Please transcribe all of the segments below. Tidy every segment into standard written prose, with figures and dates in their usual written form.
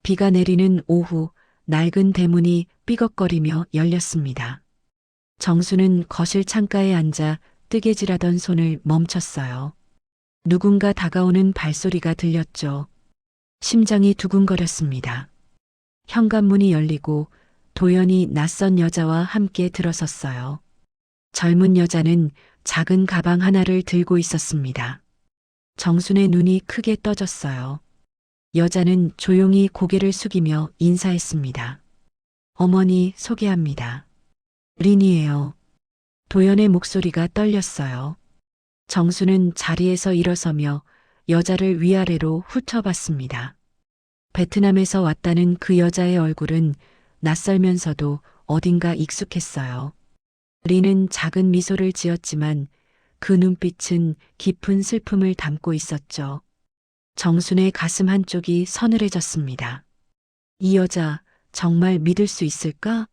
비가 내리는 오후 낡은 대문이 삐걱거리며 열렸습니다. 정수는 거실 창가에 앉아 뜨개질하던 손을 멈췄어요. 누군가 다가오는 발소리가 들렸죠. 심장이 두근거렸습니다. 현관문이 열리고 도연이 낯선 여자와 함께 들어섰어요. 젊은 여자는 작은 가방 하나를 들고 있었습니다. 정순의 눈이 크게 떠졌어요. 여자는 조용히 고개를 숙이며 인사했습니다. 어머니 소개합니다. 린이에요. 도연의 목소리가 떨렸어요. 정수는 자리에서 일어서며 여자를 위아래로 훑어봤습니다. 베트남에서 왔다는 그 여자의 얼굴은 낯설면서도 어딘가 익숙했어요. 린은 작은 미소를 지었지만 그 눈빛은 깊은 슬픔을 담고 있었죠. 정순의 가슴 한쪽이 서늘해졌습니다. 이 여자 정말 믿을 수 있을까?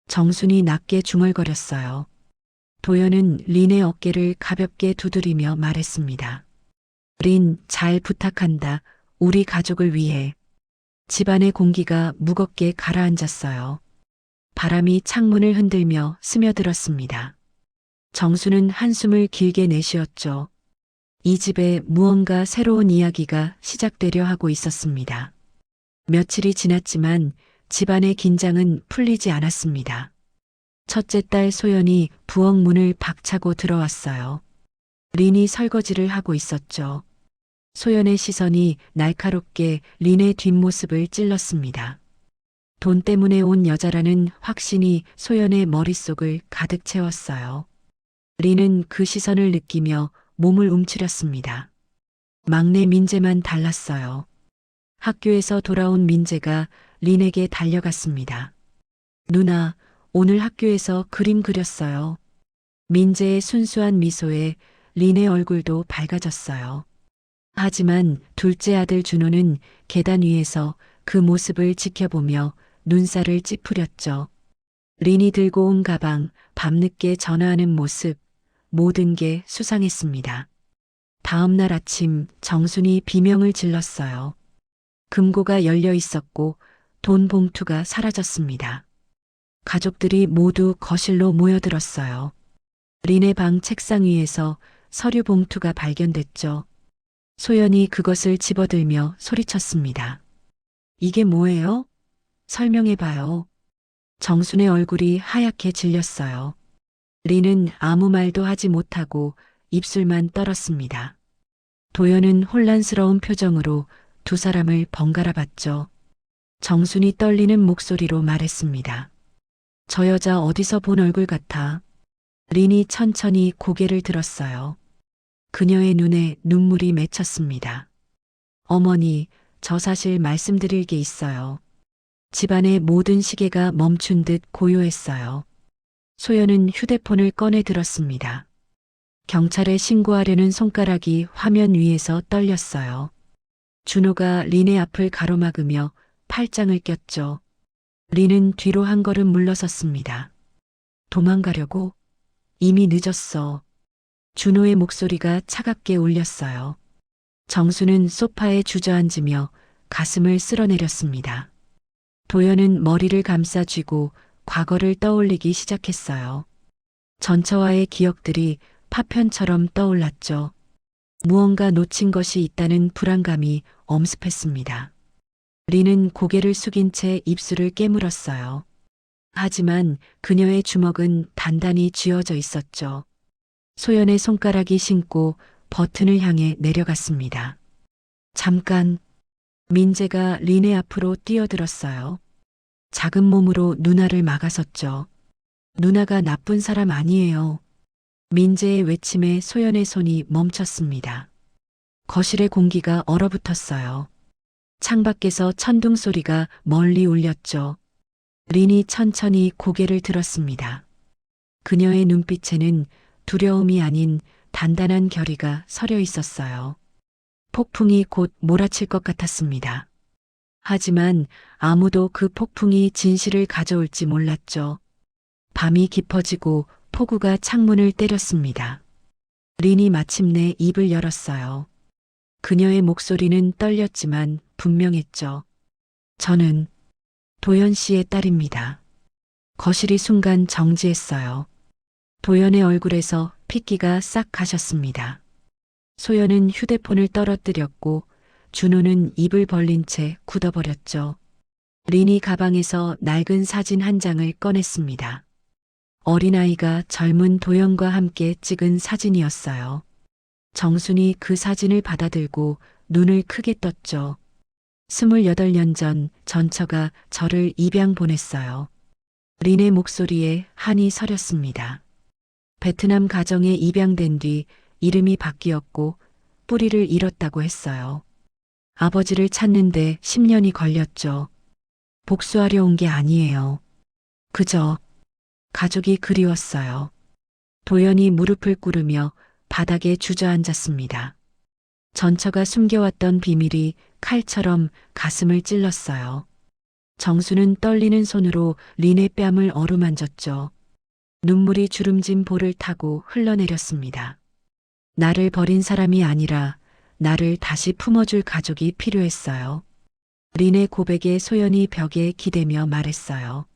정순이 낮게 중얼거렸어요. 도연은 린의 어깨를 가볍게 두드리며 말했습니다. 린, 잘 부탁한다. 우리 가족을 위해. 집안의 공기가 무겁게 가라앉았어요. 바람이 창문을 흔들며 스며들었습니다. 정수는 한숨을 길게 내쉬었죠. 이 집에 무언가 새로운 이야기가 시작되려 하고 있었습니다. 며칠이 지났지만 집안의 긴장은 풀리지 않았습니다. 첫째 딸 소연이 부엌 문을 박차고 들어왔어요. 린이 설거지를 하고 있었죠. 소연의 시선이 날카롭게 린의 뒷모습을 찔렀습니다. 돈 때문에 온 여자라는 확신이 소연의 머릿속을 가득 채웠어요. 린은 그 시선을 느끼며 몸을 움츠렸습니다. 막내 민재만 달랐어요. 학교에서 돌아온 민재가 린에게 달려갔습니다. 누나, 오늘 학교에서 그림 그렸어요. 민재의 순수한 미소에 린의 얼굴도 밝아졌어요. 하지만 둘째 아들 준호는 계단 위에서 그 모습을 지켜보며 눈살을 찌푸렸죠. 린이 들고 온 가방, 밤늦게 전화하는 모습, 모든 게 수상했습니다. 다음 날 아침 정순이 비명을 질렀어요. 금고가 열려 있었고 돈 봉투가 사라졌습니다. 가족들이 모두 거실로 모여들었어요. 린의 방 책상 위에서 서류 봉투가 발견됐죠. 소연이 그것을 집어들며 소리쳤습니다. 이게 뭐예요? 설명해봐요. 정순의 얼굴이 하얗게 질렸어요. 린은 아무 말도 하지 못하고 입술만 떨었습니다. 도연은 혼란스러운 표정으로 두 사람을 번갈아 봤죠. 정순이 떨리는 목소리로 말했습니다. 저 여자 어디서 본 얼굴 같아. 린이 천천히 고개를 들었어요. 그녀의 눈에 눈물이 맺혔습니다. 어머니, 저 사실 말씀드릴 게 있어요. 집안의 모든 시계가 멈춘 듯 고요했어요. 소연은 휴대폰을 꺼내 들었습니다. 경찰에 신고하려는 손가락이 화면 위에서 떨렸어요. 준호가 린의 앞을 가로막으며 팔짱을 꼈죠. 린은 뒤로 한 걸음 물러섰습니다. 도망가려고? 이미 늦었어. 준호의 목소리가 차갑게 울렸어요. 정수는 소파에 주저앉으며 가슴을 쓸어내렸습니다. 도연은 머리를 감싸쥐고 과거를 떠올리기 시작했어요. 전처와의 기억들이 파편처럼 떠올랐죠. 무언가 놓친 것이 있다는 불안감이 엄습했습니다. 린은 고개를 숙인 채 입술을 깨물었어요. 하지만 그녀의 주먹은 단단히 쥐어져 있었죠. 소연의 손가락이 신고 버튼을 향해 내려갔습니다. 잠깐, 민재가 린의 앞으로 뛰어들었어요. 작은 몸으로 누나를 막아섰죠. 누나가 나쁜 사람 아니에요. 민재의 외침에 소연의 손이 멈췄습니다. 거실의 공기가 얼어붙었어요. 창밖에서 천둥 소리가 멀리 울렸죠. 린이 천천히 고개를 들었습니다. 그녀의 눈빛에는 두려움이 아닌 단단한 결의가 서려 있었어요. 폭풍이 곧 몰아칠 것 같았습니다. 하지만 아무도 그 폭풍이 진실을 가져올지 몰랐죠. 밤이 깊어지고 폭우가 창문을 때렸습니다. 린이 마침내 입을 열었어요. 그녀의 목소리는 떨렸지만 분명했죠. 저는 도연 씨의 딸입니다. 거실이 순간 정지했어요. 도연의 얼굴에서 핏기가 싹 가셨습니다. 소연은 휴대폰을 떨어뜨렸고 준호는 입을 벌린 채 굳어버렸죠. 린이 가방에서 낡은 사진 한 장을 꺼냈습니다. 어린아이가 젊은 도연과 함께 찍은 사진이었어요. 정순이 그 사진을 받아들고 눈을 크게 떴죠. 28년 전 전처가 저를 입양 보냈어요. 린의 목소리에 한이 서렸습니다. 베트남 가정에 입양된 뒤 이름이 바뀌었고 뿌리를 잃었다고 했어요. 아버지를 찾는데 10년이 걸렸죠. 복수하려 온 게 아니에요. 그저 가족이 그리웠어요. 도연이 무릎을 꿇으며 바닥에 주저앉았습니다. 전처가 숨겨왔던 비밀이 칼처럼 가슴을 찔렀어요. 정수는 떨리는 손으로 린의 뺨을 어루만졌죠. 눈물이 주름진 볼을 타고 흘러내렸습니다. 나를 버린 사람이 아니라 나를 다시 품어줄 가족이 필요했어요. 린의 고백에 소연이 벽에 기대며 말했어요.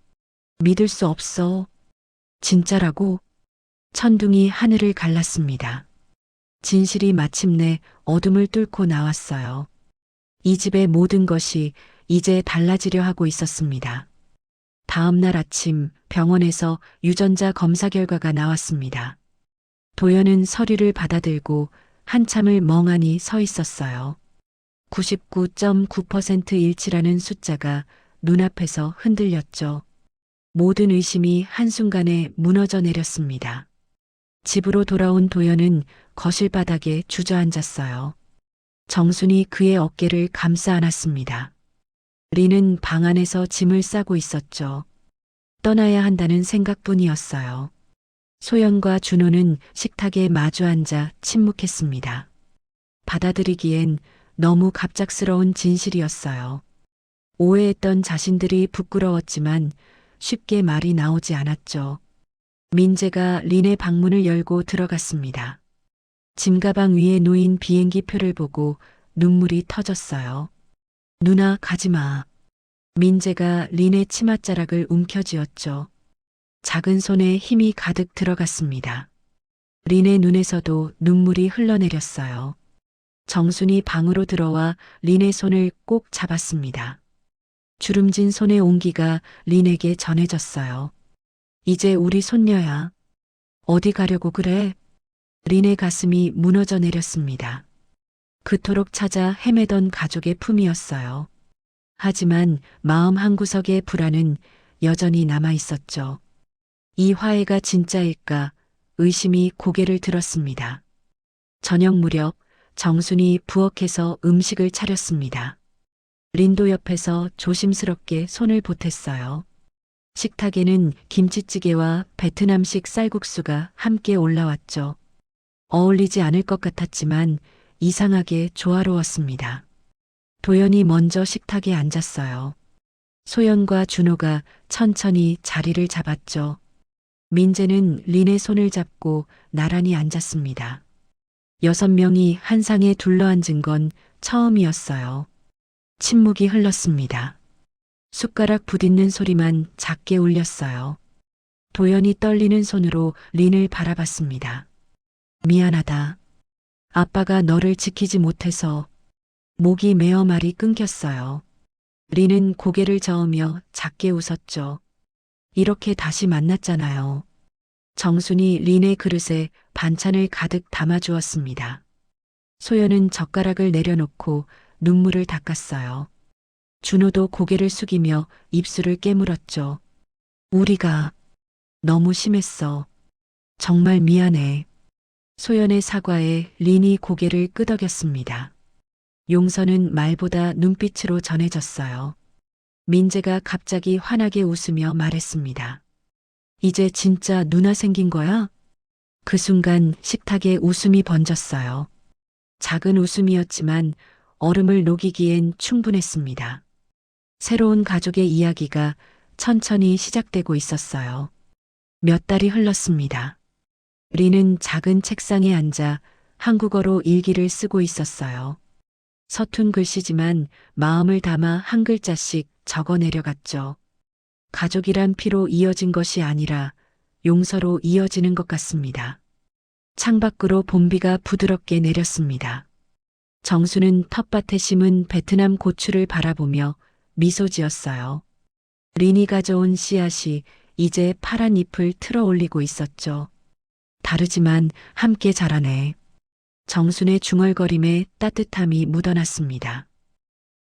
믿을 수 없어. 진짜라고? 천둥이 하늘을 갈랐습니다. 진실이 마침내 어둠을 뚫고 나왔어요. 이 집의 모든 것이 이제 달라지려 하고 있었습니다. 다음 날 아침 병원에서 유전자 검사 결과가 나왔습니다. 도연은 서류를 받아들고 한참을 멍하니 서 있었어요. 99.9% 일치라는 숫자가 눈앞에서 흔들렸죠. 모든 의심이 한순간에 무너져 내렸습니다. 집으로 돌아온 도연은 거실 바닥에 주저앉았어요. 정순이 그의 어깨를 감싸 안았습니다. 린은 방 안에서 짐을 싸고 있었죠. 떠나야 한다는 생각뿐이었어요. 소연과 준호는 식탁에 마주 앉아 침묵했습니다. 받아들이기엔 너무 갑작스러운 진실이었어요. 오해했던 자신들이 부끄러웠지만 쉽게 말이 나오지 않았죠. 민재가 린의 방문을 열고 들어갔습니다. 짐가방 위에 놓인 비행기 표를 보고 눈물이 터졌어요. 누나 가지마. 민재가 린의 치맛자락을 움켜쥐었죠. 작은 손에 힘이 가득 들어갔습니다. 린의 눈에서도 눈물이 흘러내렸어요. 정순이 방으로 들어와 린의 손을 꼭 잡았습니다. 주름진 손의 온기가 린에게 전해졌어요. 이제 우리 손녀야. 어디 가려고 그래? 린의 가슴이 무너져 내렸습니다. 그토록 찾아 헤매던 가족의 품이었어요. 하지만 마음 한구석의 불안은 여전히 남아 있었죠. 이 화해가 진짜일까 의심이 고개를 들었습니다. 저녁 무렵 정순이 부엌에서 음식을 차렸습니다. 린도 옆에서 조심스럽게 손을 보탰어요. 식탁에는 김치찌개와 베트남식 쌀국수가 함께 올라왔죠. 어울리지 않을 것 같았지만 이상하게 조화로웠습니다. 도연이 먼저 식탁에 앉았어요. 소연과 준호가 천천히 자리를 잡았죠. 민재는 린의 손을 잡고 나란히 앉았습니다. 6명이 한 상에 둘러앉은 건 처음이었어요. 침묵이 흘렀습니다. 숟가락 부딪는 소리만 작게 울렸어요. 도연이 떨리는 손으로 린을 바라봤습니다. 미안하다. 아빠가 너를 지키지 못해서. 목이 메어 말이 끊겼어요. 린은 고개를 저으며 작게 웃었죠. 이렇게 다시 만났잖아요. 정순이 린의 그릇에 반찬을 가득 담아주었습니다. 소연은 젓가락을 내려놓고 눈물을 닦았어요. 준호도 고개를 숙이며 입술을 깨물었죠. 우리가 너무 심했어. 정말 미안해. 소연의 사과에 린이 고개를 끄덕였습니다. 용서는 말보다 눈빛으로 전해졌어요. 민재가 갑자기 환하게 웃으며 말했습니다. 이제 진짜 누나 생긴 거야? 그 순간 식탁에 웃음이 번졌어요. 작은 웃음이었지만 얼음을 녹이기엔 충분했습니다. 새로운 가족의 이야기가 천천히 시작되고 있었어요. 몇 달이 흘렀습니다. 린은 작은 책상에 앉아 한국어로 일기를 쓰고 있었어요. 서툰 글씨지만 마음을 담아 한 글자씩 적어 내려갔죠. 가족이란 피로 이어진 것이 아니라 용서로 이어지는 것 같습니다. 창밖으로 봄비가 부드럽게 내렸습니다. 정수는 텃밭에 심은 베트남 고추를 바라보며 미소 지었어요. 린이 가져온 씨앗이 이제 파란 잎을 틀어 올리고 있었죠. 다르지만 함께 자라네. 정순의 중얼거림에 따뜻함이 묻어났습니다.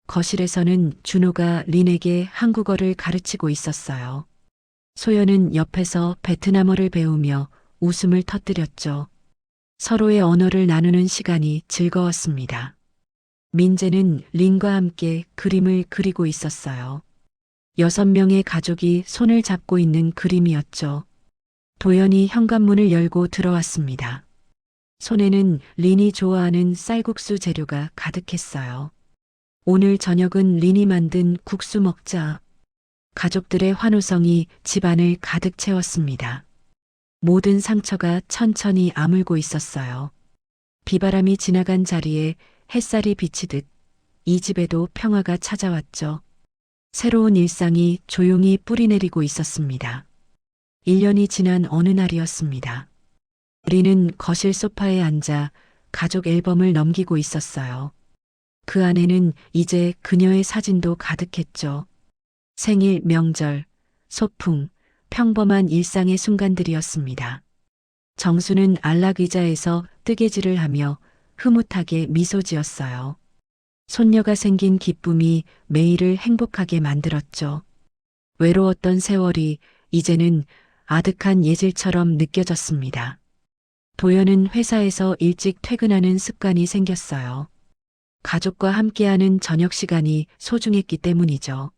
거실에서는 준호가 린에게 한국어를 가르치고 있었어요. 소연은 옆에서 베트남어를 배우며 웃음을 터뜨렸죠. 서로의 언어를 나누는 시간이 즐거웠습니다. 민재는 린과 함께 그림을 그리고 있었어요. 6명의 가족이 손을 잡고 있는 그림이었죠. 도연이 현관문을 열고 들어왔습니다. 손에는 린이 좋아하는 쌀국수 재료가 가득했어요. 오늘 저녁은 린이 만든 국수 먹자. 가족들의 환호성이 집안을 가득 채웠습니다. 모든 상처가 천천히 아물고 있었어요. 비바람이 지나간 자리에 햇살이 비치듯 이 집에도 평화가 찾아왔죠. 새로운 일상이 조용히 뿌리내리고 있었습니다. 1년이 지난 어느 날이었습니다. 린은 거실 소파에 앉아 가족 앨범을 넘기고 있었어요. 그 안에는 이제 그녀의 사진도 가득했죠. 생일, 명절, 소풍, 평범한 일상의 순간들이었습니다. 정수는 안락 의자에서 뜨개질을 하며 흐뭇하게 미소 지었어요. 손녀가 생긴 기쁨이 매일을 행복하게 만들었죠. 외로웠던 세월이 이제는 아득한 예질처럼 느껴졌습니다. 도연은 회사에서 일찍 퇴근하는 습관이 생겼어요. 가족과 함께하는 저녁 시간이 소중했기 때문이죠.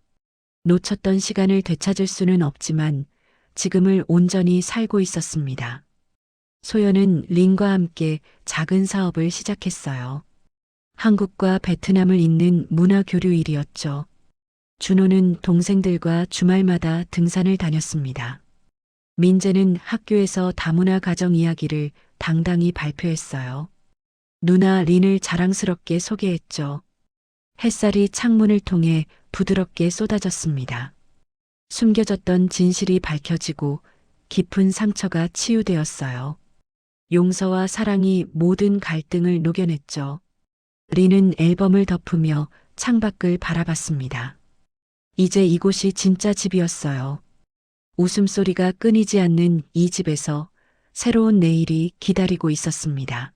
놓쳤던 시간을 되찾을 수는 없지만 지금을 온전히 살고 있었습니다. 소연은 린과 함께 작은 사업을 시작했어요. 한국과 베트남을 잇는 문화 교류 일이었죠. 준호는 동생들과 주말마다 등산을 다녔습니다. 민재는 학교에서 다문화 가정 이야기를 당당히 발표했어요. 누나 린을 자랑스럽게 소개했죠. 햇살이 창문을 통해 부드럽게 쏟아졌습니다. 숨겨졌던 진실이 밝혀지고 깊은 상처가 치유되었어요. 용서와 사랑이 모든 갈등을 녹여냈죠. 린은 앨범을 덮으며 창밖을 바라봤습니다. 이제 이곳이 진짜 집이었어요. 웃음소리가 끊이지 않는 이 집에서 새로운 내일이 기다리고 있었습니다.